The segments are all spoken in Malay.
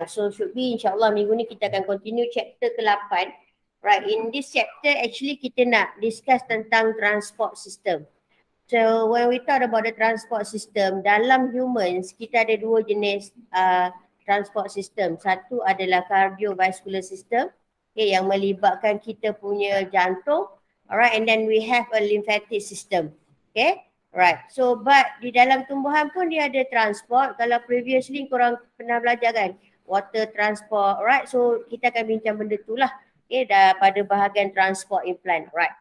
Right, so should be insyaAllah minggu ni kita akan continue chapter ke-8. Right, in this chapter actually kita nak discuss tentang transport system. So when we talk about the transport system, dalam humans kita ada dua jenis transport system. Satu adalah cardiovascular system, okay, yang melibatkan kita punya jantung. Alright, and then we have a lymphatic system. Okay, right. So but di dalam tumbuhan pun dia ada transport. Kalau previously korang pernah belajar kan, water transport, right? So kita akan bincang benda tu lah. Okay, pada bahagian transport in plant, right?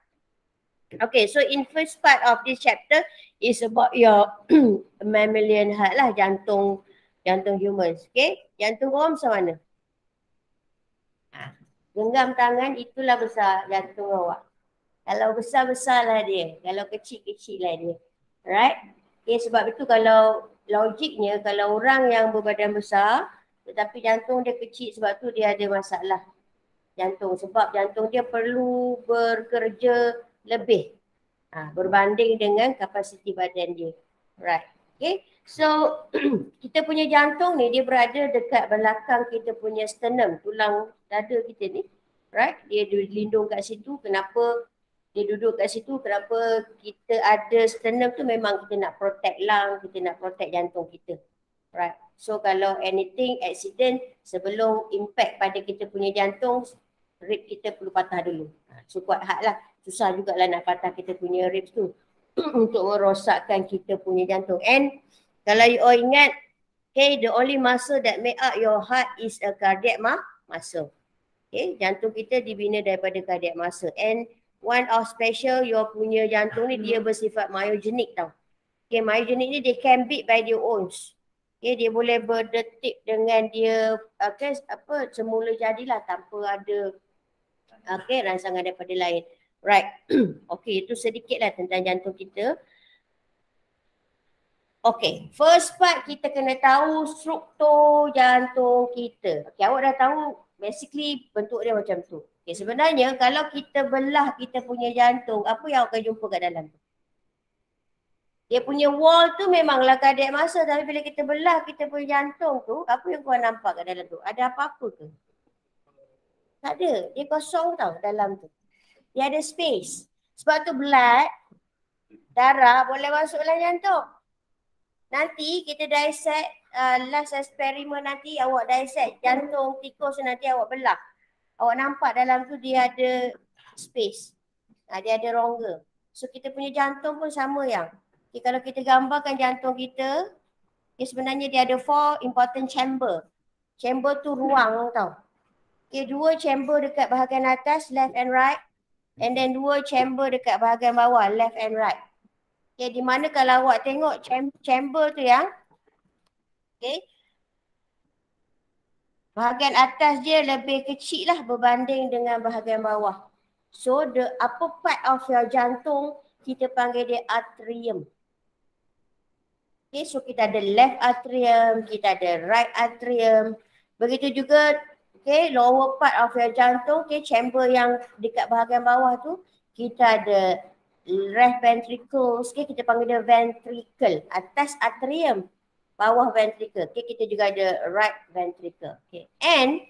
Okay, so in first part of this chapter is about your mammalian heart lah, jantung humans. Okay, jantung korang besar mana? Genggam tangan, itulah besar jantung awak. Kalau besar-besar lah dia, kalau kecil-kecil lah dia. Right? Okay, sebab itu kalau logiknya, kalau orang yang berbadan besar tetapi jantung dia kecil, sebab tu dia ada masalah jantung. Sebab jantung dia perlu bekerja lebih berbanding dengan kapasiti badan dia. Right. Okay. So kita punya jantung ni dia berada dekat belakang kita punya sternum, tulang dada kita ni. Right. Dia dilindung kat situ. Kenapa dia duduk kat situ? Kenapa kita ada sternum tu? Memang kita nak protect lung, kita nak protect jantung kita. Right. So kalau anything accident sebelum impact pada kita punya jantung, rib kita perlu patah dulu. So kuat hard lah. Susah jugalah nak patah kita punya ribs tu untuk merosakkan kita punya jantung. And kalau you all ingat, okay, the only muscle that make up your heart is a cardiac muscle. Okay, jantung kita dibina daripada cardiac muscle. And one of special your punya jantung ni dia bersifat myogenic tau. Okay, myogenic ni they can beat by their own. Okay, dia boleh berdetik dengan dia semula jadilah tanpa ada rangsangan daripada lain. Right. Okay, itu sedikit lah tentang jantung kita. Okay, first part kita kena tahu struktur jantung kita. Okay, awak dah tahu basically bentuk dia macam tu. Okay, sebenarnya kalau kita belah kita punya jantung, apa yang awak akan jumpa kat dalam tu? Dia punya wall tu memanglah cardiac muscle, tapi bila kita belah kita punya jantung tu, apa yang korang nampak kat dalam tu? Ada apa-apa ke? Tak ada, dia kosong tau dalam tu. Dia ada space. Sebab tu blood, darah boleh masuk dalam jantung. Nanti kita dissect, last eksperimen nanti awak dissect jantung tikus nanti awak belah. Awak nampak dalam tu dia ada space. Dia ada rongga. So kita punya jantung pun sama yang. Okay, kalau kita gambarkan jantung kita, sebenarnya dia ada 4 important chamber. Chamber tu ruang tau. Okay, 2 chamber dekat bahagian atas, left and right. And then 2 chamber dekat bahagian bawah, left and right. Okay, di mana kalau awak tengok chamber tu yang, okay, bahagian atas dia lebih kecil lah berbanding dengan bahagian bawah. So the upper part of your jantung, kita panggil dia atrium. Okay, so kita ada left atrium, kita ada right atrium. Begitu juga, okay, lower part of your jantung, okay, chamber yang dekat bahagian bawah tu, kita ada left ventricle, okay, kita panggil dia ventricle. Atas atrium, bawah ventricle. Okay, kita juga ada right ventricle. Okay, and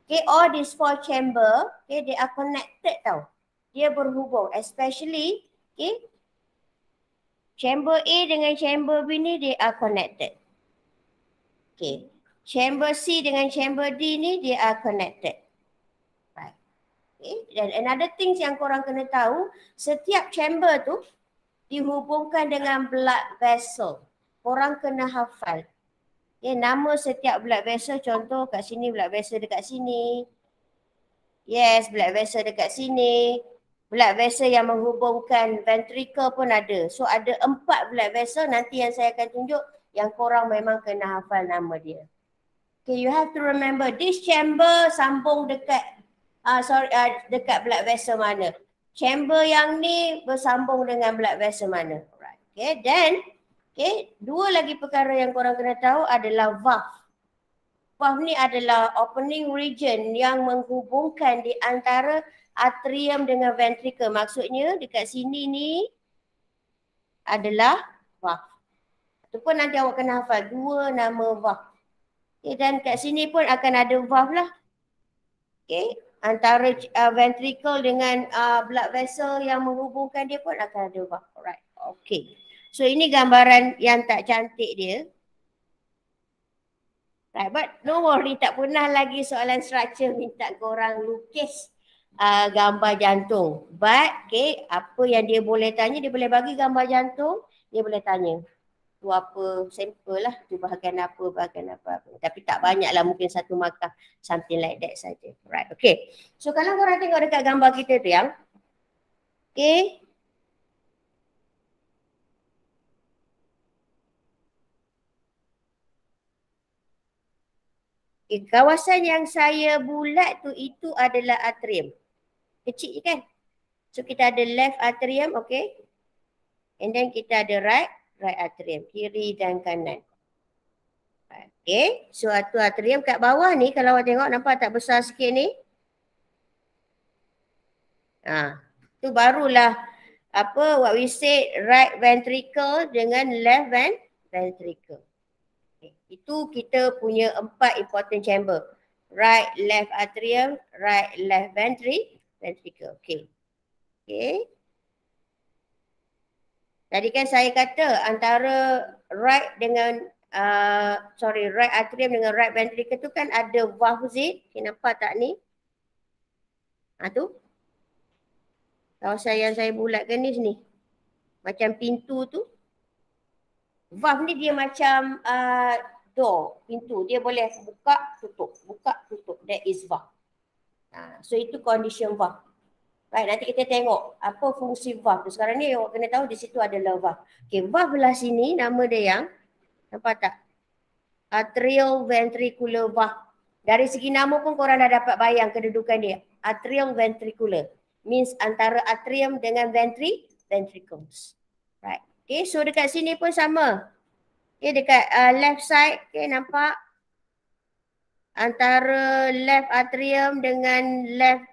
okay, all these 4 chamber, okay, they are connected tau. Dia berhubung, especially, okay, chamber A dengan chamber B ni they are connected. Okay. Chamber C dengan chamber D ni they are connected. Right. Okay. Dan another things yang korang kena tahu, setiap chamber tu dihubungkan dengan blood vessel. Korang kena hafal. Okay, nama setiap blood vessel, contoh kat sini blood vessel dekat sini. Yes, blood vessel dekat sini. Blood vessel yang menghubungkan ventricle pun ada. So ada 4 blood vessel, nanti yang saya akan tunjuk yang korang memang kena hafal nama dia. Okay, you have to remember this chamber sambung dekat dekat blood vessel mana. Chamber yang ni bersambung dengan blood vessel mana. Alright. Okay, then okay, 2 lagi perkara yang korang kena tahu adalah valve. Valve ni adalah opening region yang menghubungkan di antara atrium dengan ventricle. Maksudnya dekat sini ni adalah valve. Ataupun nanti awak kena hafal 2 nama valve. Okay, dan kat sini pun akan ada valve lah. Okay, antara ventricle dengan blood vessel yang menghubungkan dia pun akan ada valve. Alright, okay. So ini gambaran yang tak cantik dia. Right, but no worry, tak pernah lagi soalan structure minta korang lukis gambar jantung. But, okay, apa yang dia boleh tanya, dia boleh bagi gambar jantung, dia boleh tanya. Tu apa, sampel lah, tu bahagian apa. Tapi tak banyak lah, mungkin satu markah, something like that saja. Right, okay. So, kalau korang tengok dekat gambar kita tu yang, okay, kawasan yang saya bulat tu itu adalah atrium. Kecil je kan? So kita ada left atrium, okay. And then kita ada right atrium, kiri dan kanan. Okay, so itu atrium kat bawah ni kalau awak tengok nampak tak besar sikit ni? Tu barulah apa what we say right ventricle dengan left ventricle. Okay. Itu kita punya 4 important chamber. Right, left atrium, right, left ventricle. Okay. Okay. Tadi kan saya kata antara right dengan right atrium dengan right ventricle tu kan ada valve Z. Okay, nampak tak ni? Tu. Kawasan yang saya bulatkan ni sini. Macam pintu tu. Valve ni dia macam door, pintu. Dia boleh buka, tutup. Buka, tutup. That is valve. So itu condition valve. Right, nanti kita tengok apa fungsi valve tu. Sekarang ni awak kena tahu di situ adalah valve. Okay, valve belah sini nama dia yang, nampak tak? Atrioventricular valve. Dari segi nama pun korang dah dapat bayang kedudukan dia. Atrioventricular. Means antara atrium dengan ventricles. Right. Okay, so dekat sini pun sama. Okay, dekat left side, okay, nampak? Antara left atrium dengan left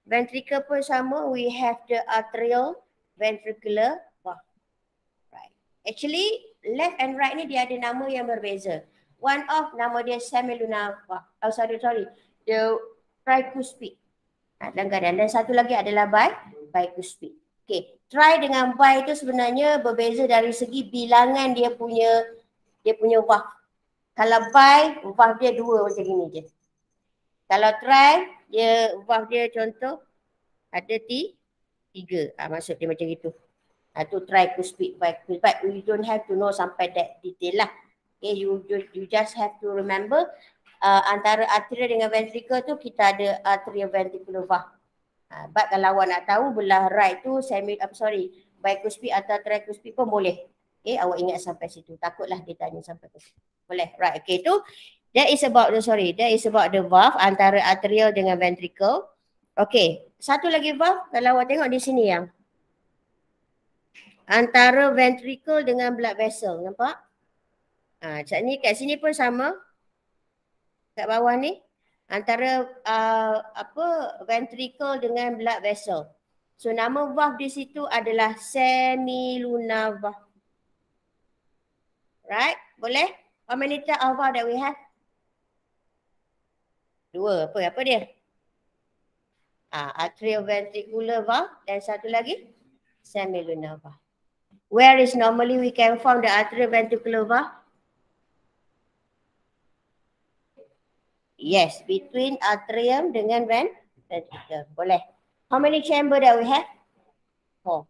ventricle pun sama. We have the atrioventricular valve. Right. Actually, left and right ni dia ada nama yang berbeza. One of nama dia semilunar valve. Oh, sorry. The tricuspid. Dalam keadaan. Dan satu lagi adalah bicuspid. Okay. Tri dengan bi itu sebenarnya berbeza dari segi bilangan dia punya valve. Kalau bi, valve dia 2 macam ni je. Kalau tri, dia valve dia contoh ada 3. Maksud dia macam itu. Tu tricuspid, bicuspid. But you don't have to know sampai that detail lah. Okay, you just have to remember antara atria dengan ventricle tu kita ada atrioventricular valve. But kalau awak nak tahu belah right tu bicuspid atau tricuspid pun boleh. Okay, awak ingat sampai situ. Takutlah dia tanya sampai ke situ. Boleh, right. Okay, tu that is about the valve antara atrial dengan ventricle. Okay, satu lagi valve kalau awak tengok di sini yang antara ventricle dengan blood vessel, nampak? Kat sini pun sama. Kat bawah ni antara ventricle dengan blood vessel. So nama valve di situ adalah semilunar valve. Right? Boleh? How many type of valve that we have? 2. Apa dia? Atrioventricular valve dan satu lagi semilunar valve. Where is normally we can find the atrioventricular valve? Yes, between atrium dengan ventricle. Boleh. How many chamber that we have? 4.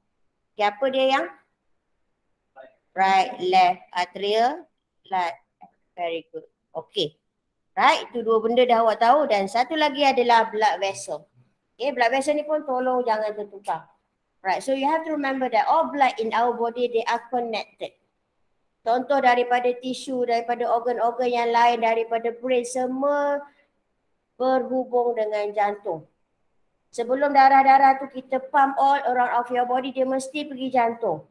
Okay, apa dia yang? Right, left, atrium, left. Very good. Okay. Right, itu 2 benda dah awak tahu. Dan satu lagi adalah blood vessel. Okay, blood vessel ni pun tolong jangan tertukar. Right, so you have to remember that all blood in our body, they are connected. Contoh daripada tisu, daripada organ-organ yang lain, daripada brain, semua berhubung dengan jantung. Sebelum darah-darah tu kita pump all around of your body, dia mesti pergi jantung.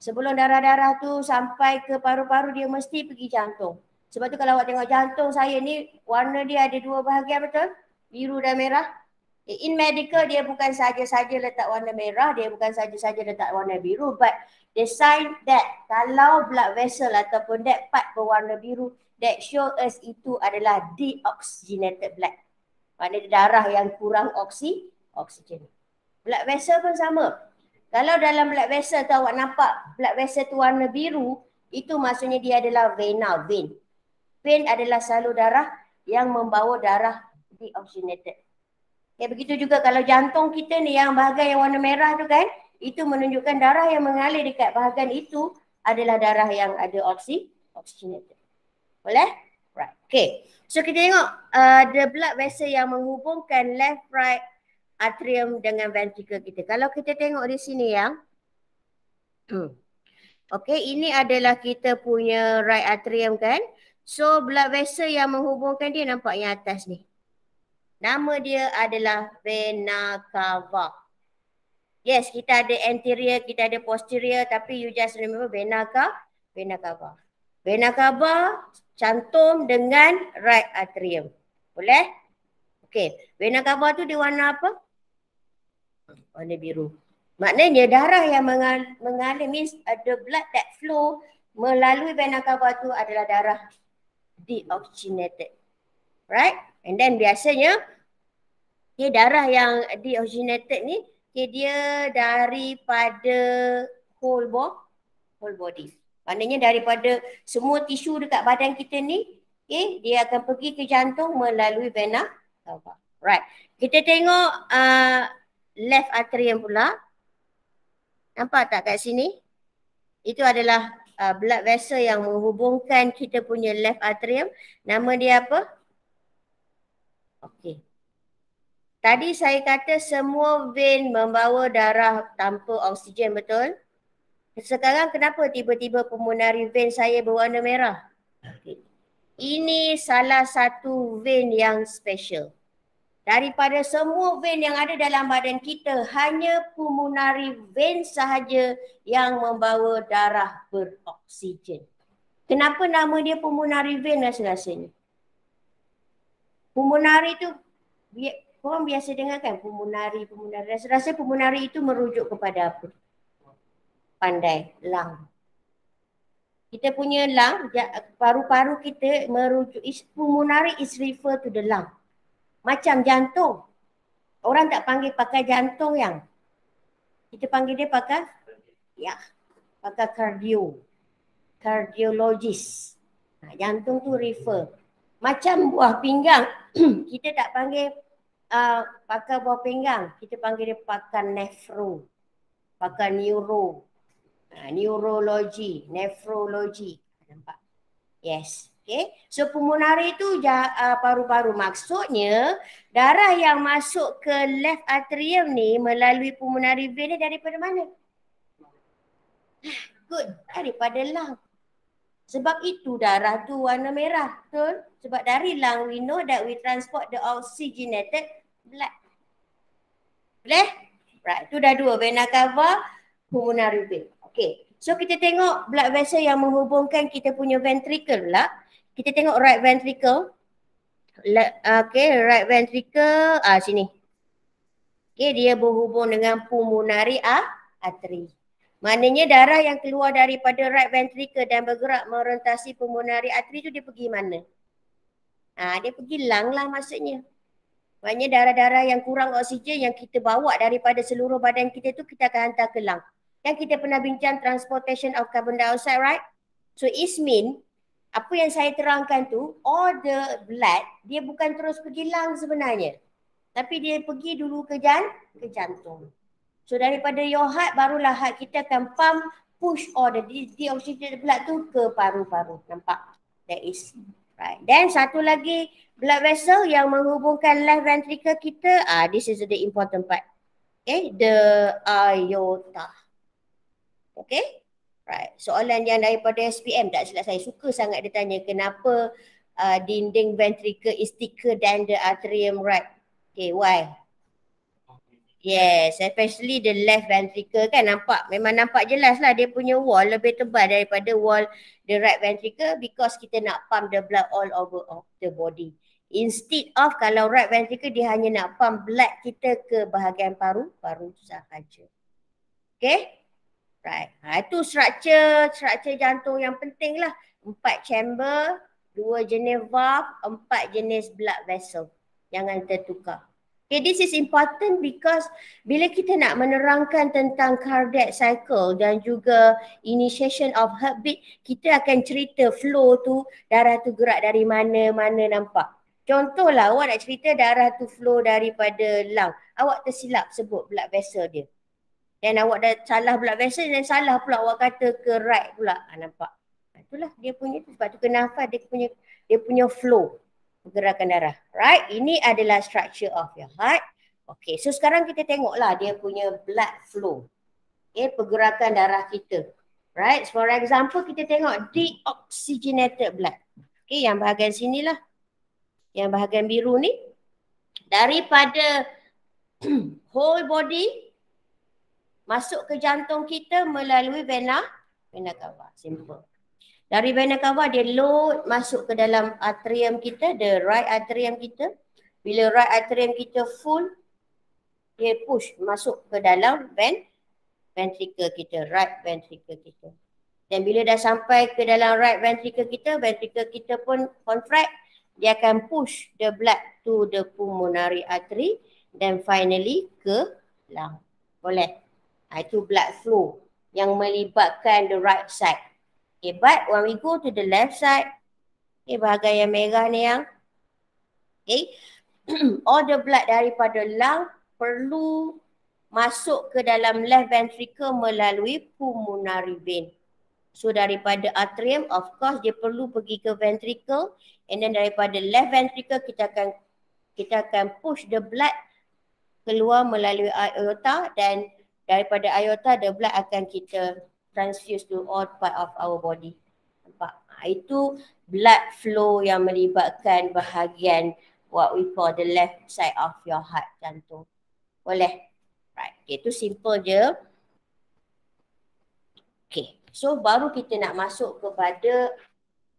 Sebelum darah-darah tu sampai ke paru-paru, dia mesti pergi jantung. Sebab tu kalau awak tengok jantung saya ni, warna dia ada 2 bahagian, betul? Biru dan merah. In medical, dia bukan saja-saja letak warna merah, dia bukan saja-saja letak warna biru, but the sign that kalau blood vessel ataupun that part berwarna biru, that show us itu adalah deoxygenated blood. Maknanya darah yang kurang oksigen. Blood vessel pun sama. Kalau dalam blood vessel tu awak nampak blood vessel tu warna biru, itu maksudnya dia adalah vena, vein. Vein adalah salur darah yang membawa darah deoxygenated. Okay, begitu juga kalau jantung kita ni yang bahagian yang warna merah tu kan, itu menunjukkan darah yang mengalir dekat bahagian itu adalah darah yang ada oxygenated. Boleh? Right. Okay. So kita tengok the blood vessel yang menghubungkan left right atrium dengan ventricle kita. Kalau kita tengok di sini yang okay, ini adalah kita punya right atrium kan. So blood vessel yang menghubungkan dia nampak yang atas ni. Nama dia adalah vena cava. Yes, kita ada anterior, kita ada posterior, tapi you just remember vena cava. Vena cava cantum dengan right atrium. Boleh? Okey, vena cava tu dia warna apa? Warna biru. Maknanya darah yang mengalir means the blood that flow melalui vena cava tu adalah darah deoxygenated. Right? And then biasanya darah yang deoxygenated ni dia daripada whole body. Maknanya daripada semua tisu dekat badan kita ni, dia akan pergi ke jantung melalui vena cava. Right. Kita tengok left atrium pula. Nampak tak kat sini? Itu adalah blood vessel yang menghubungkan kita punya left atrium. Nama dia apa? Okey. Tadi saya kata semua vein membawa darah tanpa oksigen, betul? Sekarang kenapa tiba-tiba pulmonary vein saya berwarna merah? Okay. Ini salah satu vein yang special. Daripada semua vein yang ada dalam badan kita, hanya pulmonary vein sahaja yang membawa darah beroksigen. Kenapa nama dia pulmonary vein rasa-rasanya? Pulmonary tu, korang biasa dengar kan pulmonary. Rasa-rasa pulmonary itu merujuk kepada apa? Pandai, lung. Kita punya lung, paru-paru kita merujuk, pulmonary is refer to the lung. Macam jantung. Orang tak panggil pakai jantung yang. Kita panggil dia pakai, pakai cardiologist. Jantung tu refer. Macam buah pinggang, kita tak panggil pakai buah pinggang. Kita panggil dia pakai nephro. Pakai neuro. Neurology, nephrology. Nampak? Yes. Okay. So pulmonary itu paru-paru. Maksudnya darah yang masuk ke left atrium ni melalui pulmonary vein ni daripada mana? Good. Daripada lung. Sebab itu darah tu warna merah. Betul? Sebab dari lung we know that we transport the oxygenated blood. Boleh? Right. Itu dah dua. Vena cava, pulmonary vein. Okay. So kita tengok blood vessel yang menghubungkan kita punya ventricle pula. Kita tengok right ventricle. Okay, right ventricle. Sini. Okay, dia berhubung dengan pulmonary artery. Maknanya darah yang keluar daripada right ventricle dan bergerak merentasi pulmonary artery tu dia pergi mana? Dia pergi lung lah maksudnya. Maknanya darah-darah yang kurang oksigen yang kita bawa daripada seluruh badan kita tu kita akan hantar ke lung. Yang kita pernah bincang transportation of carbon dioxide, right? So it mean apa yang saya terangkan tu, all the blood dia bukan terus pergi lung sebenarnya. Tapi dia pergi dulu ke jantung. So daripada your heart, barulah heart kita akan pump, push all the deoxygenated blood tu ke paru-paru. Nampak? That is right. Then satu lagi blood vessel yang menghubungkan left ventricle kita, this is the important part. Okay, the aorta. Okay, right. Soalan yang daripada SPM tak silap saya suka sangat dia tanya kenapa dinding ventricle is thicker than the atrium right. Okay, why? Yes, especially the left ventricle kan memang nampak jelas lah dia punya wall lebih tebal daripada wall the right ventricle because kita nak pump the blood all over of the body. Instead of kalau right ventricle dia hanya nak pump blood kita ke bahagian paru-paru sahaja. Okay? Right. Itu structure jantung yang penting lah. 4 chamber, 2 jenis valve, 4 jenis blood vessel. Jangan tertukar. Okay, this is important because bila kita nak menerangkan tentang cardiac cycle dan juga initiation of heartbeat, kita akan cerita flow tu, darah tu gerak dari mana nampak. Contohlah awak nak cerita darah tu flow daripada lung. Awak tersilap sebut blood vessel dia. Dan awak dah salah blood vessel dan salah pula awak kata ke right pula. Nampak? Itulah dia punya, sebab tu ke nafas dia punya flow. Pergerakan darah. Right? Ini adalah structure of your heart. Okay, so sekarang kita tengoklah dia punya blood flow. Okay, pergerakan darah kita. Right? For example, kita tengok deoxygenated blood. Okay, yang bahagian sinilah. Yang bahagian biru ni. Daripada whole body masuk ke jantung kita melalui vena cava. Simple. Dari vena cava dia load masuk ke dalam atrium kita, the right atrium kita. Bila right atrium kita full, dia push masuk ke dalam ventricle kita, right ventricle kita. Dan bila dah sampai ke dalam right ventricle kita pun contract, dia akan push the blood to the pulmonary artery dan finally ke lung. Boleh? Itu blood flow yang melibatkan the right side. Okay, but when we go to the left side, okay, bahagian yang merah ni yang, okay, all the blood daripada lung perlu masuk ke dalam left ventricle melalui pulmonary vein. So daripada atrium, of course dia perlu pergi ke ventricle, and then daripada left ventricle kita akan push the blood keluar melalui aorta, dan daripada aorta the blood akan kita transfuse to all part of our body. Nampak? Itu blood flow yang melibatkan bahagian what we call the left side of your heart, jantung. Boleh? Right. Okay, itu simple je. Okay, so baru kita nak masuk kepada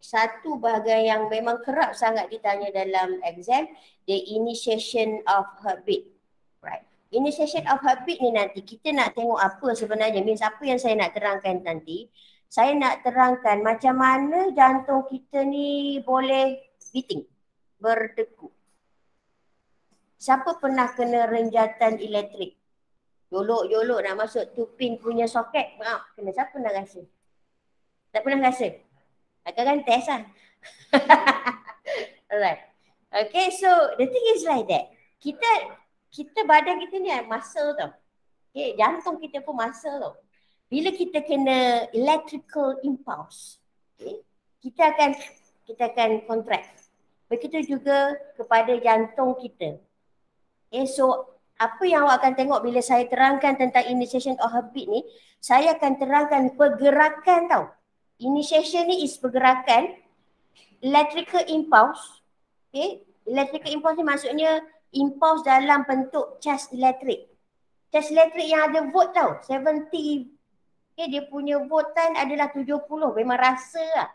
satu bahagian yang memang kerap sangat ditanya dalam exam, the initiation of heartbeat. Right. Initiation of heartbeat ni nanti kita nak tengok apa sebenarnya, means apa yang saya nak terangkan nanti. Saya nak terangkan macam mana jantung kita ni boleh beating, berdegup. Siapa pernah kena renjatan elektrik? Yolok-yolok nak masuk tupin punya soket, kena siapa nak rasa? Tak pernah rasa? Akan test lah. Alright. Okay, so the thing is like that. Kita badan kita ni muscle tau. Okay, jantung kita pun muscle tau. Bila kita kena electrical impulse, okay, kita akan contract. Begitu juga kepada jantung kita. Okay, so apa yang awak akan tengok bila saya terangkan tentang initiation of heartbeat ni, saya akan terangkan pergerakan tau. Initiation ni is pergerakan, electrical impulse. Okay, electrical impulse ni maksudnya impulse dalam bentuk charge elektrik. Charge elektrik yang ada volt tau, 70. Okay, dia punya voltan adalah 70, memang rasa lah.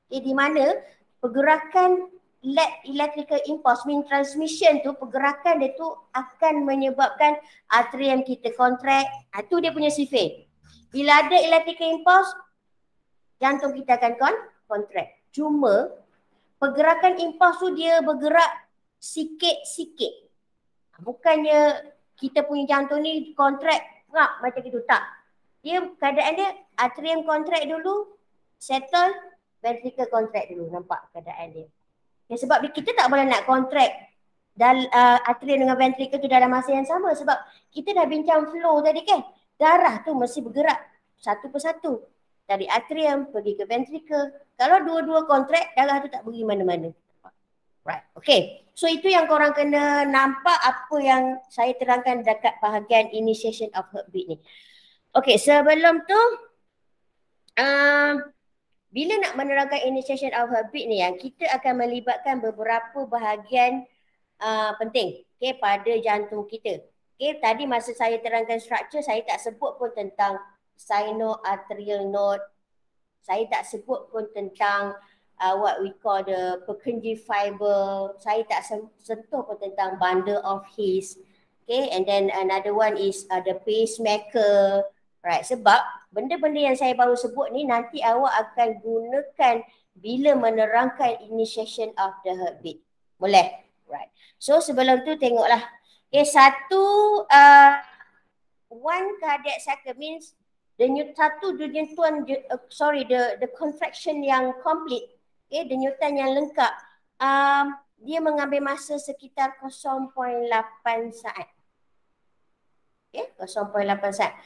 Okay, di mana pergerakan electrical impulse, mean transmission tu, pergerakan dia tu akan menyebabkan atrium kita contract. Itu dia punya sifat. Bila ada electrical impulse, jantung kita akan contract. Cuma pergerakan impuls tu dia bergerak sikit-sikit. Bukannya kita punya jantung ni contract macam itu, tak. Dia keadaan dia atrium contract dulu, settle, ventricle contract dulu. Nampak keadaan dia. Ya, sebab kita tak boleh nak contract atrium dengan ventricle tu dalam masa yang sama, sebab kita dah bincang flow tadi kan. Darah tu mesti bergerak satu persatu. Dari atrium pergi ke ventricle. Kalau dua-dua contract, darah tu tak pergi mana-mana. Right, okay. So itu yang korang kena nampak apa yang saya terangkan dekat bahagian initiation of heartbeat ni. Okay, sebelum tu, bila nak menerangkan initiation of heartbeat ni, kita akan melibatkan beberapa bahagian penting, okay, pada jantung kita. Okay, tadi masa saya terangkan structure, saya tak sebut pun tentang sinoatrial node. Saya tak sebut pun tentang what we call the Purkinje fiber. Saya tak sentuh pun tentang bundle of His. Okay, and then another one is the pacemaker. Right, sebab benda-benda yang saya baru sebut ni nanti awak akan gunakan bila menerangkan initiation of the heartbeat. Boleh? Right. So sebelum tu tengoklah. Okay, one cardiac cycle means the contraction yang complete. Okay, denyutan yang lengkap. Dia mengambil masa sekitar 0.8 saat. Okay, 0.8 saat.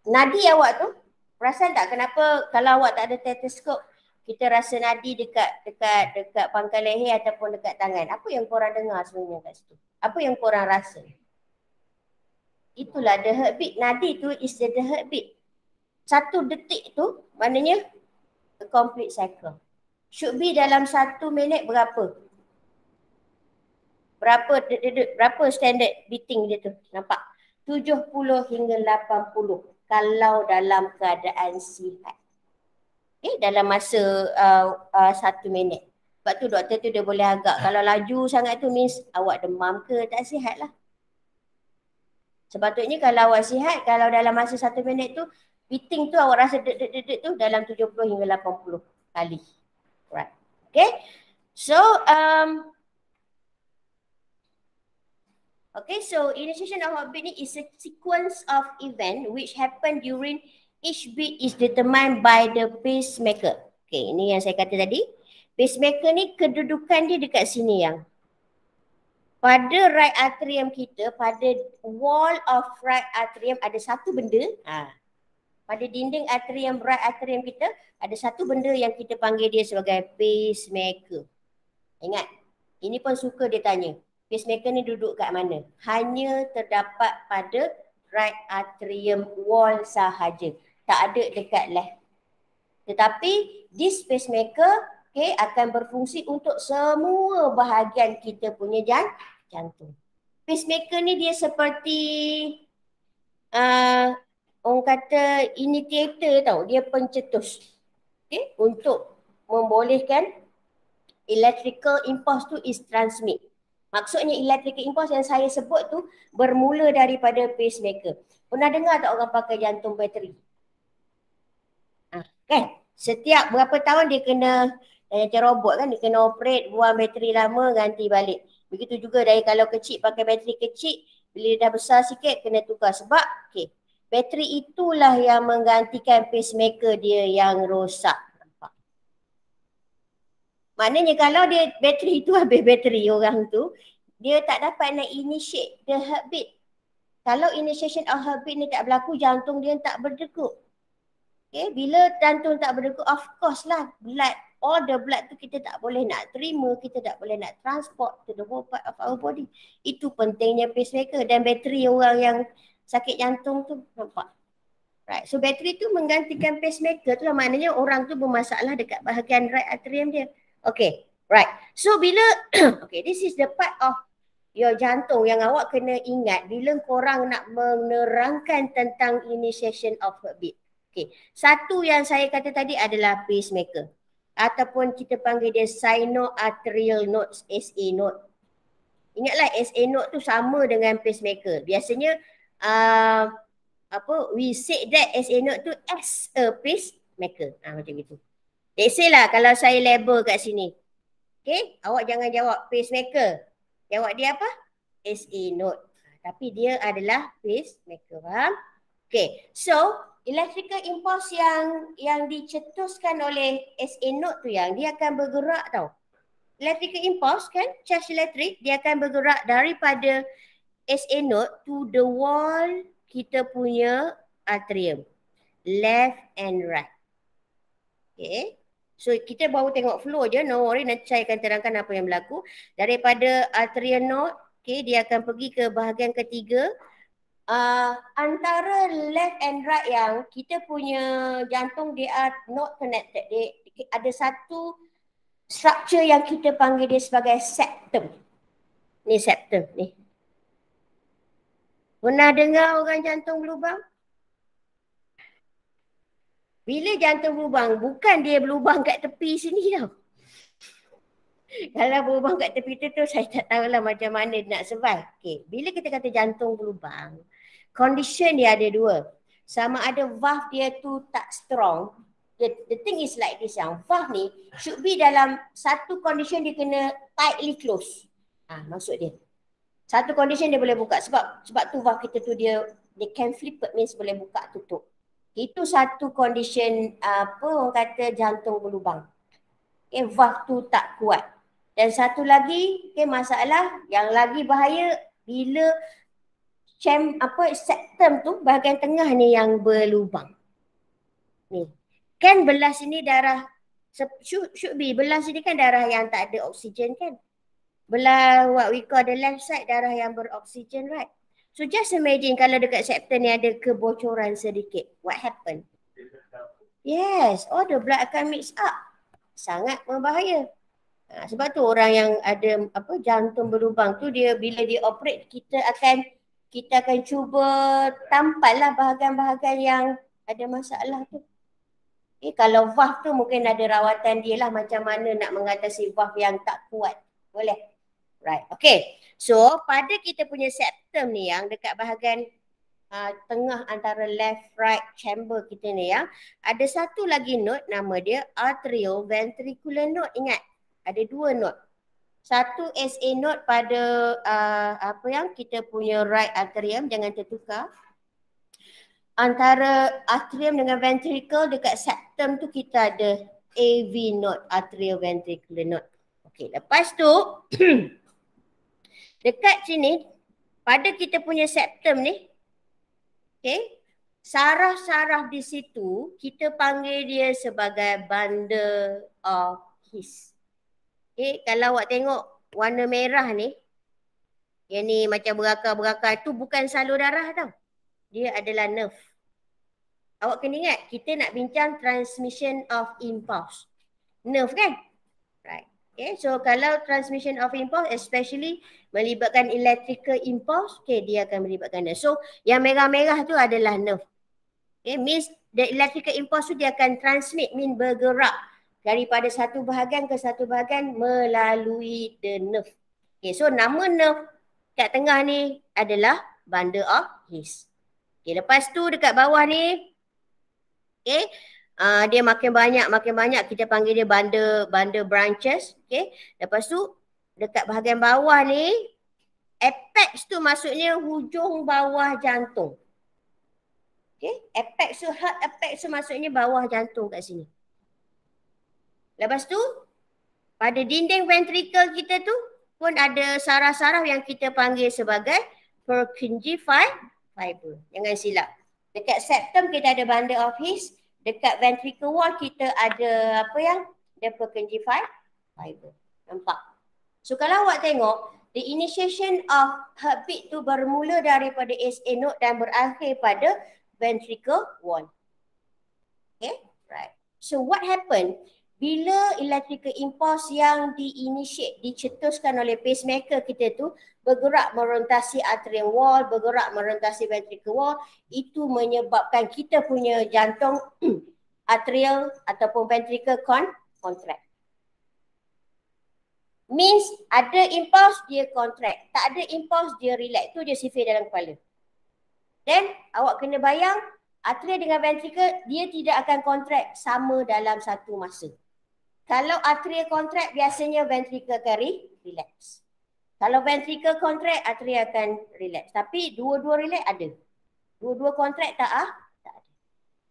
Nadi awak tu, perasan tak kenapa kalau awak tak ada stetoskop, kita rasa nadi dekat pangkal leher ataupun dekat tangan. Apa yang korang dengar sebenarnya kat situ? Apa yang korang rasa? Itulah the heartbeat. Nadi tu is the heartbeat. 1 detik tu maknanya a complete cycle. Should be dalam 1 minit berapa? Berapa standard beating dia tu? Nampak? 70 hingga 80 kalau dalam keadaan sihat. Okay, dalam masa 1 minit. Sebab tu doktor tu dia boleh agak. Kalau laju sangat tu means awak demam ke tak sihat lah. Sepatutnya kalau awak sihat, kalau dalam masa 1 minit tu, beating tu awak rasa dek tu dalam 70 hingga 80 kali. Right. Okay. So, initiation of heartbeat ni is a sequence of event which happen during each beat is determined by the pacemaker. Okay, ini yang saya kata tadi. Pacemaker ni kedudukan dia dekat sini yang. Pada right atrium kita, pada wall of right atrium ada satu benda. Pada dinding atrium, right atrium kita, ada satu benda yang kita panggil dia sebagai pacemaker. Ingat, ini pun suka dia tanya. Pacemaker ni duduk kat mana? Hanya terdapat pada right atrium wall sahaja. Tak ada dekat left. Tetapi this pacemaker akan berfungsi untuk semua bahagian kita punya jantung. Pacemaker ni dia seperti orang kata initiator tau. Dia pencetus. Untuk membolehkan electrical impulse tu is transmit. Maksudnya electrical impulse yang saya sebut tu bermula daripada pacemaker. Pernah dengar tak orang pakai jantung bateri? Kan? Setiap berapa tahun dia kena macam robot kan, dia kena operate, buang bateri lama, ganti balik. Begitu juga dari kalau kecil pakai bateri kecil, bila dah besar sikit kena tukar. Sebab bateri itulah yang menggantikan pacemaker dia yang rosak. Nampak? Maknanya kalau dia bateri tu habis bateri orang tu, dia tak dapat nak initiate the heartbeat. Kalau initiation of heartbeat ni tak berlaku, jantung dia tak berdegup. Bila jantung tak berdegup, of course lah all the blood tu kita tak boleh nak terima, kita tak boleh nak transport to the whole part of our body. Itu pentingnya pacemaker dan bateri orang yang sakit jantung tu, nampak? Right, so bateri tu menggantikan pacemaker tu lah, maknanya orang tu bermasalah dekat bahagian right atrium dia. Okay, right. So bila, this is the part of your jantung yang awak kena ingat bila korang nak menerangkan tentang initiation of heartbeat. Okay, satu yang saya kata tadi adalah pacemaker. Ataupun kita panggil dia sinoatrial node, SA node. Ingatlah SA node tu sama dengan pacemaker. Biasanya we say that SA node tu as a pacemaker. Macam gitu. Let's say lah kalau saya label kat sini. Okay, awak jangan jawab pacemaker. Jawab dia apa? SA node. Tapi dia adalah pacemaker. Faham? Okay, so electrical impulse yang dicetuskan oleh SA node tu yang dia akan bergerak tau. Electrical impulse kan, charge elektrik, dia akan bergerak daripada SA node to the wall kita punya atrium. Left and right. Okay. So kita baru tengok flow je, no worry, nanti saya akan terangkan apa yang berlaku. Daripada atrium node, dia akan pergi ke bahagian ketiga. Antara left and right yang kita punya jantung dia are not connected. Dia ada satu structure yang kita panggil dia sebagai septum. Ni septum ni. Pernah dengar orang jantung berlubang? Bila jantung berlubang, bukan dia berlubang kat tepi sini tau. Kalau berlubang kat tepi tu saya tak tahulah macam mana nak survive. Okay. Bila kita kata jantung berlubang, condition dia ada dua. sama ada valve dia tu tak strong. The thing is like this, yang valve ni should be dalam satu condition dia kena tightly close. Maksud dia. Satu condition dia boleh buka sebab tu valve kita tu dia can flip it, means boleh buka tutup. Itu satu condition orang kata jantung berlubang. Okay, valve tu tak kuat. Dan satu lagi, masalah yang lagi bahaya bila septum tu bahagian tengah ni yang berlubang. Ni. Kan belah sini darah should be belah sini kan darah yang tak ada oksigen kan. Belah what we call the left side darah yang beroksigen, right? So just imagine kalau dekat septum ni ada kebocoran sedikit. What happen? Yes, the blood akan mix up. Sangat membahaya. Sebab tu orang yang ada jantung berlubang tu dia bila dia operate kita akan cuba tampallah bahagian-bahagian yang ada masalah tu. Kalau valve tu mungkin ada rawatan dia lah macam mana nak mengatasi valve yang tak kuat. Boleh? Right. Okay. So pada kita punya septum ni yang dekat bahagian tengah antara left right chamber kita ni ya, ada satu lagi node nama dia atrioventricular node. Ingat, ada dua node. Satu SA node pada yang kita punya right atrium, jangan tertukar. Antara atrium dengan ventricle dekat septum tu kita ada AV node, atrioventricular node. Okey, lepas tu dekat sini pada kita punya septum ni, okey, saraf-saraf di situ kita panggil dia sebagai bundle of His. Okey, kalau awak tengok warna merah ni, yang ni macam berakar-berakar, tu bukan salur darah tau. Dia adalah nerve. Awak kena ingat, kita nak bincang transmission of impulse. Nerve kan? Right. Okay, so kalau transmission of impulse especially melibatkan electrical impulse, okay, dia akan melibatkan nerve. So yang merah-merah tu adalah nerve. Okay, means the electrical impulse tu dia akan transmit, mean bergerak daripada satu bahagian ke satu bahagian melalui the nerve. Okay, so nama nerve kat tengah ni adalah bundle of His. Okay, lepas tu dekat bawah ni, okay, dia makin banyak kita panggil dia bundle branches. Okay, lepas tu dekat bahagian bawah ni, apex tu maksudnya hujung bawah jantung. Okay, apex tu, heart apex tu maksudnya bawah jantung kat sini. Lepas tu pada dinding ventricle kita tu pun ada saraf-saraf yang kita panggil sebagai Purkinje fiber. Jangan silap. Dekat septum kita ada bundle of His, dekat ventricle wall kita ada the Purkinje fiber. Nampak? So kalau awak tengok, the initiation of heartbeat tu bermula daripada SA node dan berakhir pada ventricle wall. Okay, right. So what happened? Bila electrical impulse yang diinitiate, dicetuskan oleh pacemaker kita tu bergerak merentasi atrium wall, bergerak merentasi ventricle wall, itu menyebabkan kita punya jantung atrial ataupun ventricle contract. Means ada impulse dia contract, tak ada impulse dia relax. Tu je sifir dalam kepala. Then awak kena bayang atria dengan ventricle dia tidak akan contract sama dalam satu masa. Kalau atria contract biasanya ventricle akan relax. Kalau ventricle contract atria akan relax. Tapi dua-dua relax ada. Dua-dua contract tak ada.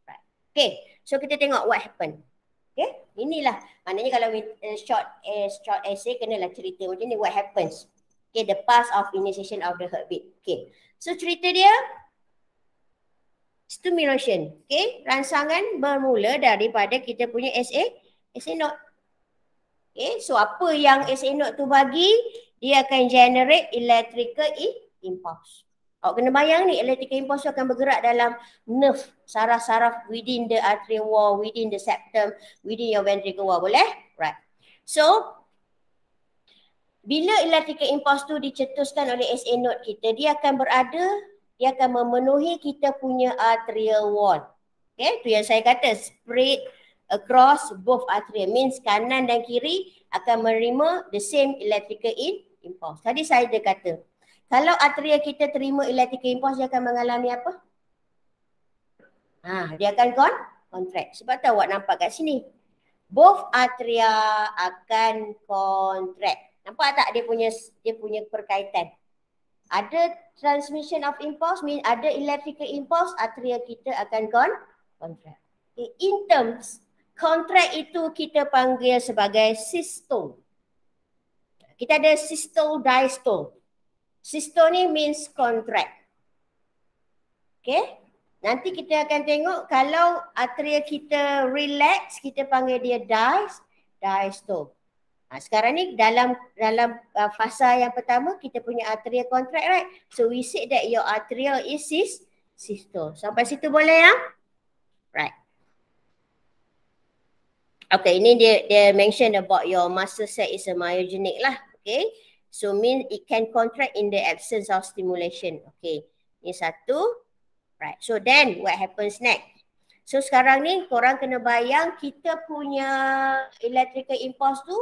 Right. Okay, so kita tengok what happen. Okay, inilah maknanya kalau short essay kenalah cerita macam ni what happens. Okay, the path of initiation of the heartbeat. Okay, so cerita dia stimulation. Okay, rangsangan bermula daripada kita punya SA node. Okay, so apa yang SA node tu bagi, dia akan generate electrical impulse. Awak kena bayang ni, electrical impulse tu akan bergerak dalam nerve, saraf-saraf within the atrial wall, within the septum, within your ventricle wall. Boleh? Right. So, bila electrical impulse tu dicetuskan oleh SA node kita, dia akan memenuhi kita punya atrial wall. Okay, tu yang saya kata, spread across both atrium, means kanan dan kiri akan menerima the same electrical impulse. Tadi saya dah kata, kalau atria kita terima electrical impulse, dia akan mengalami apa? Dia akan contract. Sebab tu awak nampak kat sini. Both atria akan contract. Nampak tak dia punya perkaitan? Ada transmission of impulse, mean ada electrical impulse, atria kita akan contract. Okay. In terms, contract itu kita panggil sebagai systole. Kita ada systole, diastole. Systole ni means contract. Okay. Nanti kita akan tengok kalau atria kita relax, kita panggil dia diastole. Sekarang ni dalam fasa yang pertama kita punya atria contract, right? So we said that your atria is systole. Sampai situ boleh ya? Right. Okay, ini dia mention about your muscle set is a myogenic lah. Okay. So mean it can contract in the absence of stimulation. Okay. Ini satu. Right. So then what happens next? So sekarang ni korang kena bayang kita punya electrical impulse tu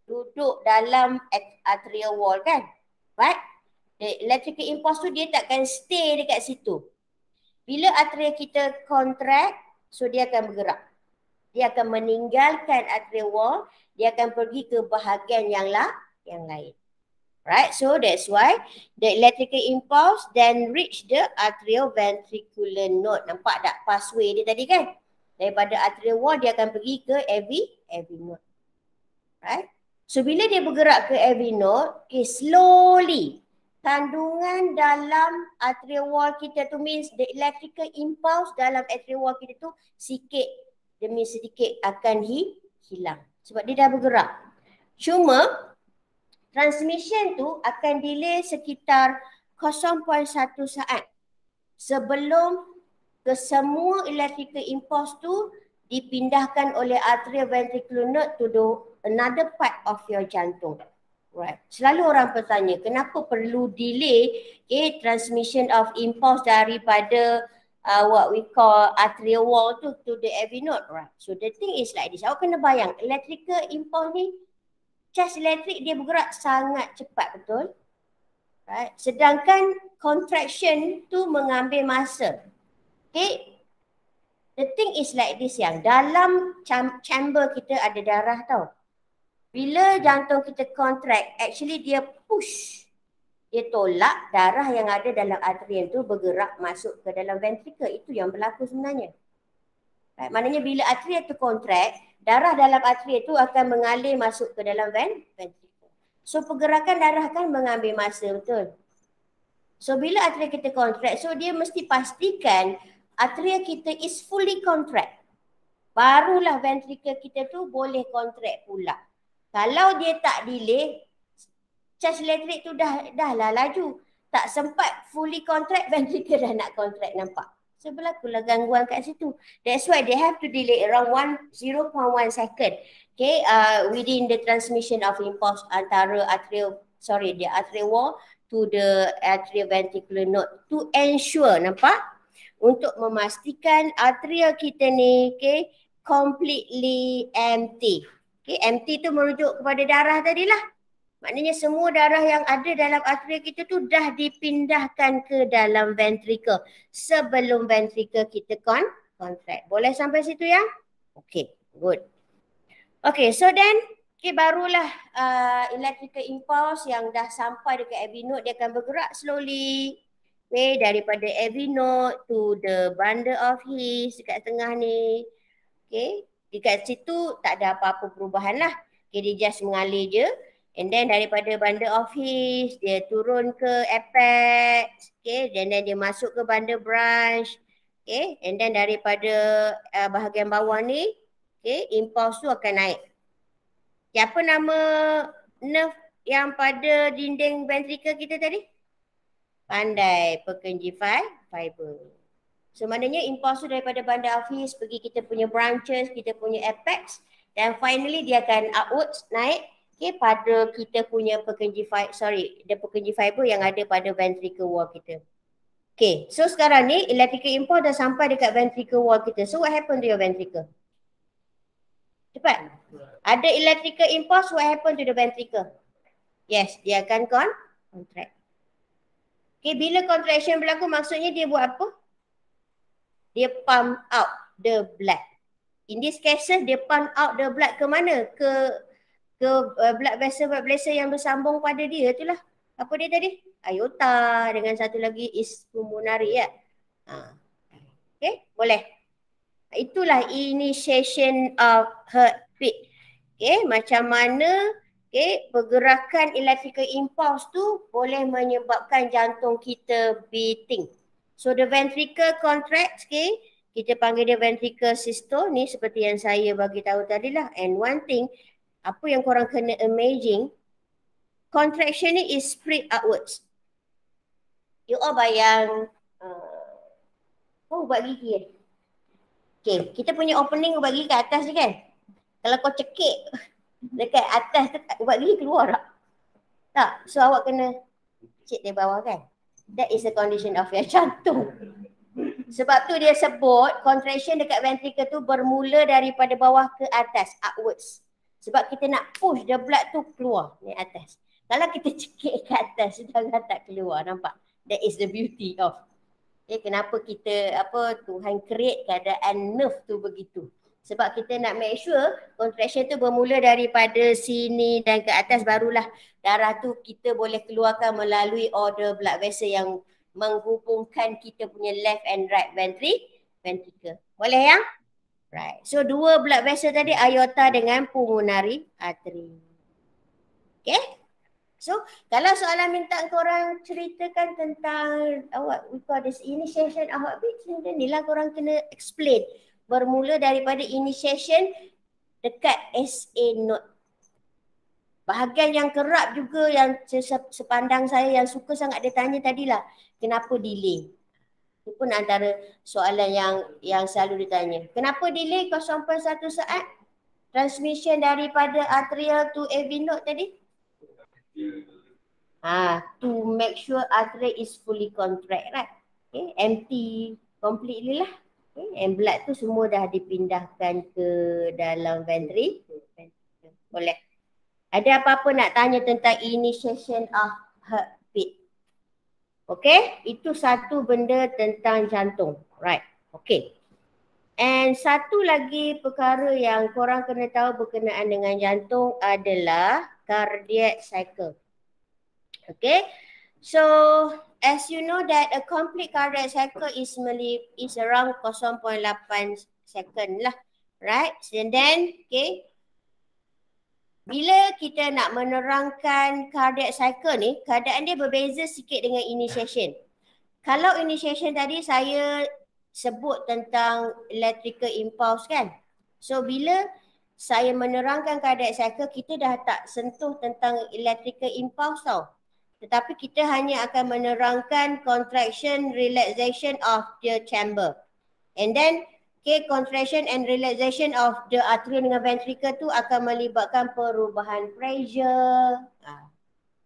duduk dalam atrial wall kan? Right? The electrical impulse tu dia takkan stay dekat situ. Bila atria kita contract, so dia akan bergerak. Dia akan meninggalkan atrial wall, dia akan pergi ke bahagian yang lain. Right, so that's why the electrical impulse then reach the atrioventricular node. Nampak tak pathway dia tadi kan? Daripada atrial wall dia akan pergi ke AV node. Right? So bila dia bergerak ke AV node, okay, slowly kandungan dalam atrial wall kita tu means the electrical impulse dalam atrial wall kita tu sikit demi sedikit akan hilang. Sebab dia dah bergerak. Cuma transmission tu akan delay sekitar 0.1 saat sebelum ke semua electrical impulse tu dipindahkan oleh atrioventricular node to another part of your jantung. Right. Selalu orang bertanya, kenapa perlu delay transmission of impulse daripada what we call atrial wall to the AV node, right? So the thing is like this. Awak kena bayang, electrical impulse ni, charge elektrik dia bergerak sangat cepat, betul? Right? Sedangkan contraction tu mengambil masa. Okay? The thing is like this yang, dalam chamber kita ada darah tau. Bila jantung kita contract, actually dia push. Dia tolak darah yang ada dalam atrium tu bergerak masuk ke dalam ventricle. Itu yang berlaku sebenarnya. Right? Maknanya bila atrium tu contract, darah dalam atrium tu akan mengalir masuk ke dalam ventricle. So pergerakan darah kan mengambil masa, betul? So bila atrium kita contract, so dia mesti pastikan atrium kita is fully contract. Barulah ventricle kita tu boleh contract pula. Kalau dia tak delay, charge elektrik tu dah lah laju. Tak sempat fully contract, ventricle dah nak contract, nampak? So berlakulah gangguan kat situ. That's why they have to delay around 0.1 second. Okay, within the transmission of impulse antara the atrial wall to the atrioventricular node to ensure, nampak? Untuk memastikan atria kita ni, okay, completely empty. Okay, empty tu merujuk kepada darah tadilah. Maknanya semua darah yang ada dalam atria kita tu dah dipindahkan ke dalam ventricle sebelum ventricle kita contract. Boleh sampai situ ya? Okay, good. Okay, so then barulah electrical impulse yang dah sampai dekat AV node, dia akan bergerak slowly. Okay, daripada AV node to the bundle of His dekat tengah ni. Okay, dekat situ tak ada apa-apa perubahan lah. Okay, dia just mengalir je. And then daripada bundle of His, dia turun ke apex. Okay, and then dia masuk ke bundle branch. Okay, and then daripada bahagian bawah ni, okay, impulse tu akan naik. Okay, apa nama nerve yang pada dinding ventricle kita tadi? Pandai, Purkinje fiber. So maknanya impulse tu daripada bundle of His pergi kita punya branches, kita punya apex, dan finally dia akan outwards naik. Okay, pada kita punya Purkinje fiber yang ada pada ventricle wall kita. Okay, so sekarang ni electrical impulse dah sampai dekat ventricle wall kita. So what happen to your ventricle? Cepat. Ada electrical impulse, what happen to the ventricle? Yes, dia akan contract. Okay, bila contraction berlaku maksudnya dia buat apa? dia pump out the blood. In this cases, dia pump out the blood ke mana? Ke blood vessel yang bersambung pada dia itulah. Apa dia tadi? Aorta dengan satu lagi is pulmonary ya. Okay, boleh. Itulah initiation of heartbeat. Okay, macam mana pergerakan electrical impulse tu boleh menyebabkan jantung kita beating. So the ventricle contracts, kita panggil dia ventricle systole ni seperti yang saya bagi tahu tadi lah. And one thing, apa yang korang kena imagine, contraction ni is spread outwards. You all bayang ubat gigi Okay, kita punya opening ubat gigi kat atas je kan? Kalau kau cekik dekat atas tu ubat gigi keluar tak? Tak, so awak kena cek dari bawah kan? That is the condition of your jantung. Sebab tu dia sebut contraction dekat ventricle tu bermula daripada bawah ke atas, upwards. Sebab kita nak push the blood tu keluar ni atas. Kalau kita cekik ke atas, jangan tak keluar, nampak? That is the beauty of kenapa kita Tuhan create keadaan nerve tu begitu. Sebab kita nak make sure contraction tu bermula daripada sini dan ke atas, barulah darah tu kita boleh keluarkan melalui all the blood vessel yang menghubungkan kita punya left and right ventricle. Boleh ya? Right. So dua blood vessel tadi, aorta dengan pulmonary artery. Okay? So, kalau soalan minta korang ceritakan tentang we call this initiation of heartbeat, then ni lah korang kena explain. Bermula daripada initiation dekat SA note. Bahagian yang kerap juga yang sepandang saya yang suka sangat dia tanya tadilah, kenapa delay? Itu pun antara soalan yang selalu ditanya. Kenapa delay 0.1 saat? Transmission daripada atrial to AV node tadi? To make sure artery is fully contract, right? Okay, empty completely lah. Okay, and blood tu semua dah dipindahkan ke dalam ventricle. Boleh. Ada apa-apa nak tanya tentang initiation of heartbeat? Okay, itu satu benda tentang jantung, right? Okay. And satu lagi perkara yang korang kena tahu berkenaan dengan jantung adalah cardiac cycle. Okay, so as you know that a complete cardiac cycle is around 0.8 second lah, right? And then, bila kita nak menerangkan cardiac cycle ni, keadaan dia berbeza sikit dengan initiation. Kalau initiation tadi saya sebut tentang electrical impulse kan. So bila saya menerangkan cardiac cycle, kita dah tak sentuh tentang electrical impulse tau. Tetapi kita hanya akan menerangkan contraction, relaxation of the chamber. And then, contraction and relaxation of the atrium dengan ventricle tu akan melibatkan perubahan pressure.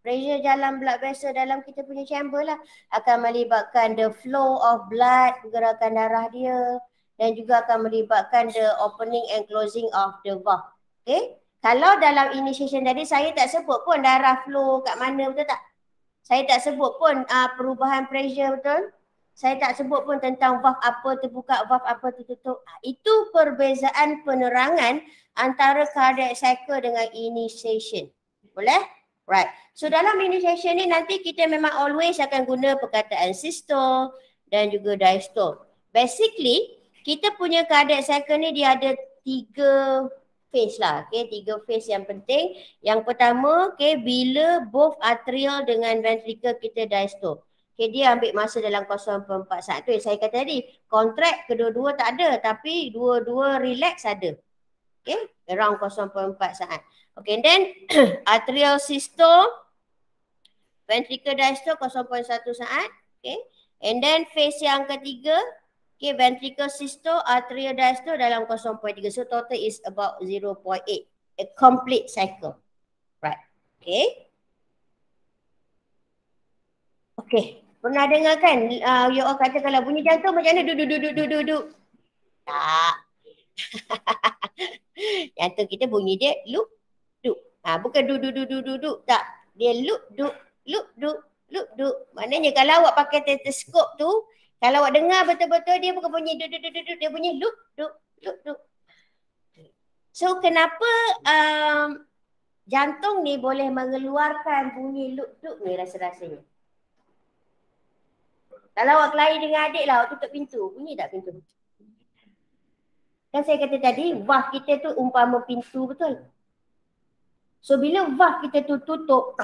Pressure dalam blood vessel dalam kita punya chamber lah. Akan melibatkan the flow of blood, gerakan darah dia. Dan juga akan melibatkan the opening and closing of the valve. Okay. Kalau dalam initiation tadi saya tak sebut pun darah flow kat mana, betul tak? Saya tak sebut pun perubahan pressure, betul? Saya tak sebut pun tentang valve apa terbuka, valve apa tertutup. Itu perbezaan penerangan antara cardiac cycle dengan initiation. Boleh? Right. So dalam initiation ni nanti kita memang always akan guna perkataan systole dan juga diastole. Basically, kita punya cardiac cycle ni dia ada 3 phase lah. Okay, 3 phase yang penting. Yang pertama, bila both atrial dengan ventricle kita diastole. Okay, dia ambil masa dalam 0.4 saat. Tu saya kata tadi, contract kedua-dua tak ada tapi dua-dua relax ada. Okay, around 0.4 saat. Okay, then atrial systole, ventricle diastole 0.1 saat. Okay, and then phase yang ketiga, ventricle systole, atrial diastole dalam 0.3. So total is about 0.8. A complete cycle. Right. Okay. Okay. Pernah dengar kan? You all kata kalau bunyi jantung macam mana? Duduk. Tak. Jantung kita bunyi dia loop, duk. Bukan duduk. Tak. Dia loop, duk. Maknanya kalau awak pakai stetoskop tu, Kalau awak dengar betul-betul dia bukan bunyi duk, dia bunyi luk, duk, luk, duk. So kenapa jantung ni boleh mengeluarkan bunyi luk, duk ni rasa-rasanya? Kalau awak kelahi dengan adik lah, awak tutup pintu. Bunyi tak pintu? Kan saya kata tadi, valve kita tu umpama pintu, betul? So bila valve kita tu tutup,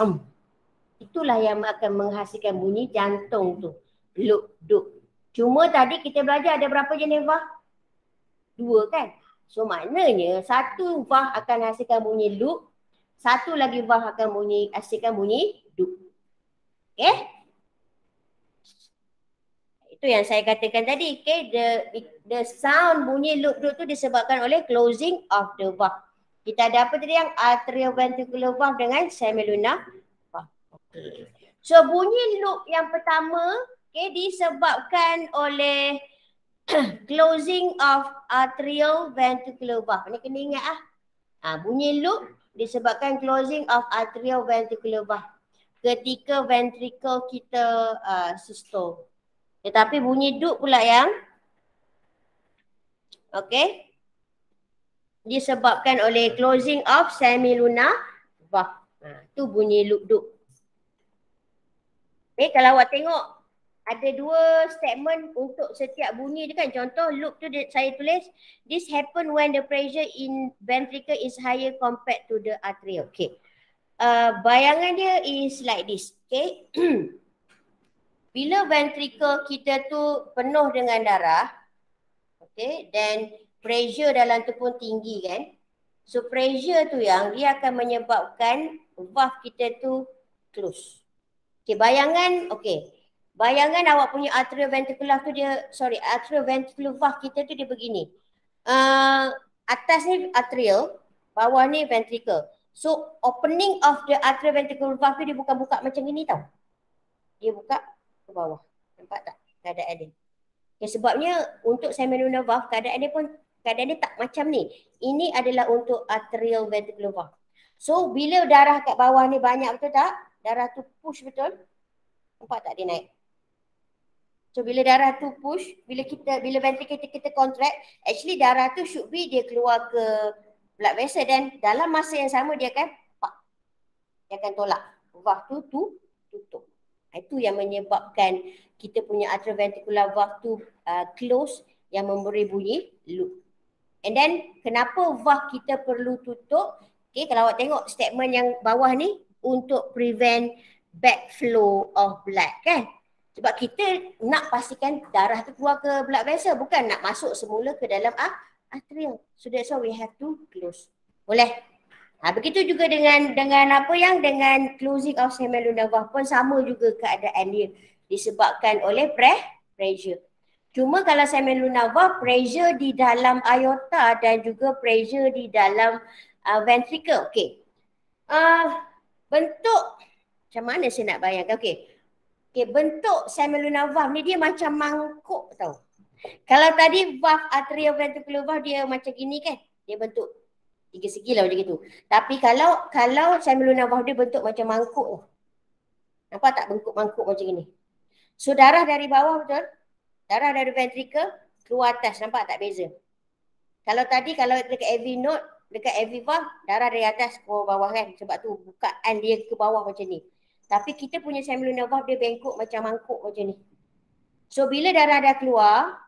itulah yang akan menghasilkan bunyi jantung tu. Luk, duk. Cuma tadi kita belajar ada berapa jenis valve? 2 kan? So maknanya satu valve akan hasilkan bunyi luk, satu lagi valve akan hasilkan bunyi duk. Okay? Itu yang saya katakan tadi. Okay? The sound bunyi loop duk tu disebabkan oleh closing of the valve. Kita ada apa tadi yang atrioventricular valve dengan semilunar valve. Okay. So bunyi loop yang pertama disebabkan oleh closing of atrioventricular valve. Ni kena ingat bunyi loop disebabkan closing of atrioventricular valve ketika ventricle kita systole. Tetapi bunyi duk pula yang disebabkan oleh closing of semilunar valve. Tu bunyi loop duk. Kalau awak tengok ada 2 statement untuk setiap bunyi tu kan. Contoh loop tu saya tulis, this happen when the pressure in ventricle is higher compared to the atrial. Bayangan dia is like this. Bila ventricle kita tu penuh dengan darah, dan pressure dalam tu pun tinggi kan. So pressure tu yang dia akan menyebabkan valve kita tu close. Bayangan awak punya atrioventricular tu atrioventricular valve kita tu dia begini. Atas ni atrial, bawah ni ventricle. So opening of the atrioventricular valve tu dia bukan buka macam ini tau. Dia buka ke bawah. Nampak tak keadaan dia? Sebabnya untuk semilunar valve keadaan dia tak macam ni. Ini adalah untuk atrioventricular valve. So bila darah kat bawah ni banyak, betul tak? Darah tu push, betul? Nampak tak dia naik? So bila darah tu push, bila ventricle kita contract, actually darah tu should be dia keluar ke blood vessel dan dalam masa yang sama dia akan tolak. Valve tu tutup. Itu yang menyebabkan kita punya atrioventricular valve tu close yang memberi bunyi loop. And then kenapa valve kita perlu tutup? Kalau awak tengok statement yang bawah ni untuk prevent backflow of blood kan. Sebab kita nak pastikan darah tu keluar ke blood vessel, bukan nak masuk semula ke dalam atrial. So that's why we have to close. Boleh? Begitu juga dengan closing of semilunar valve pun sama juga keadaan dia, disebabkan oleh pressure. Cuma kalau semilunar valve, pressure di dalam aorta dan juga pressure di dalam ventricle. Bentuk macam mana saya nak bayangkan? Bentuk semilunar valve ni dia macam mangkuk tau. Kalau tadi valve atrioventricular valve dia macam gini kan, dia bentuk 3 segi lah macam gitu. Tapi kalau semilunar valve dia bentuk macam mangkuk. Nampak tak bentuk mangkuk macam gini? So darah dari bawah, betul? Darah dari ventricle keluar atas. Nampak tak beza? Kalau dekat AV node, dekat AV valve, darah dari atas ke bawah kan? Sebab tu bukaan dia ke bawah macam ni. Tapi kita punya semilunar valve dia bengkok macam mangkuk macam ni. So bila darah dah keluar,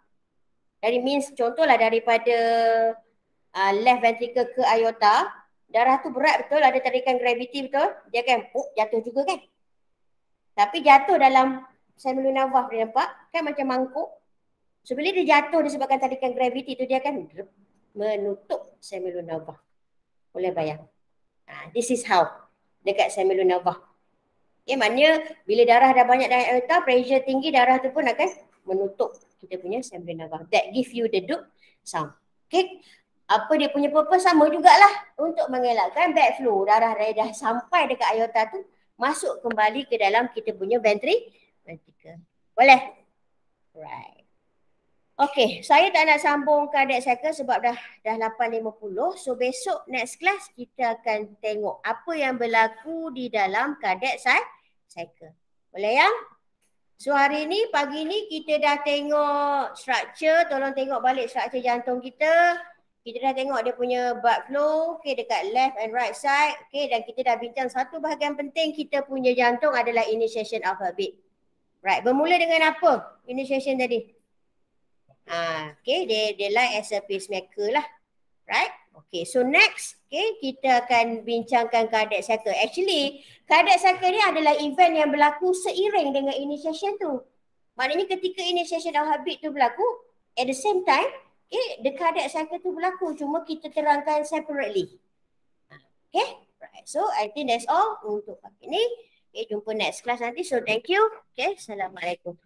contohlah daripada left ventricle ke aorta, darah tu berat, betul? Ada tarikan gravity, betul? Dia akan jatuh juga kan? Tapi jatuh dalam semilunar valve, dia nampak kan macam mangkuk. So bila dia jatuh disebabkan tarikan gravity tu, dia akan menutup semilunar valve. Boleh bayang? This is how dekat semilunar valve. Maknanya bila darah dah banyak dalam aorta, pressure tinggi, darah tu pun akan menutup kita punya semilunar valve. That give you the duk sound. Apa dia punya purpose? Sama jugalah untuk mengelakkan backflow. Darah dah sampai dekat aorta tu, masuk kembali ke dalam kita punya ventricle. Boleh? Right. Saya tak nak sambung cardiac cycle sebab dah 8.50. So besok next class kita akan tengok apa yang berlaku di dalam cardiac cycle. Boleh ya? So hari ni, pagi ni kita dah tengok structure, tolong tengok balik structure jantung kita. Kita dah tengok dia punya blood flow, okay, dekat left and right side. Okay, dan kita dah bincang satu bahagian penting kita punya jantung adalah initiation of heartbeat. Right, bermula dengan apa initiation tadi? Okay, they like as a pacemaker lah. Right? Okay, so next, okay, kita akan bincangkan cardiac cycle. Actually, cardiac cycle ni adalah event yang berlaku seiring dengan initiation tu. Maknanya ketika initiation of heartbeat tu berlaku, at the same time, okay, the cardiac cycle tu berlaku. Cuma kita terangkan separately. Okay, right. So, I think that's all untuk pagi ni. Okay, jumpa next class nanti. So, thank you. Okay, Assalamualaikum.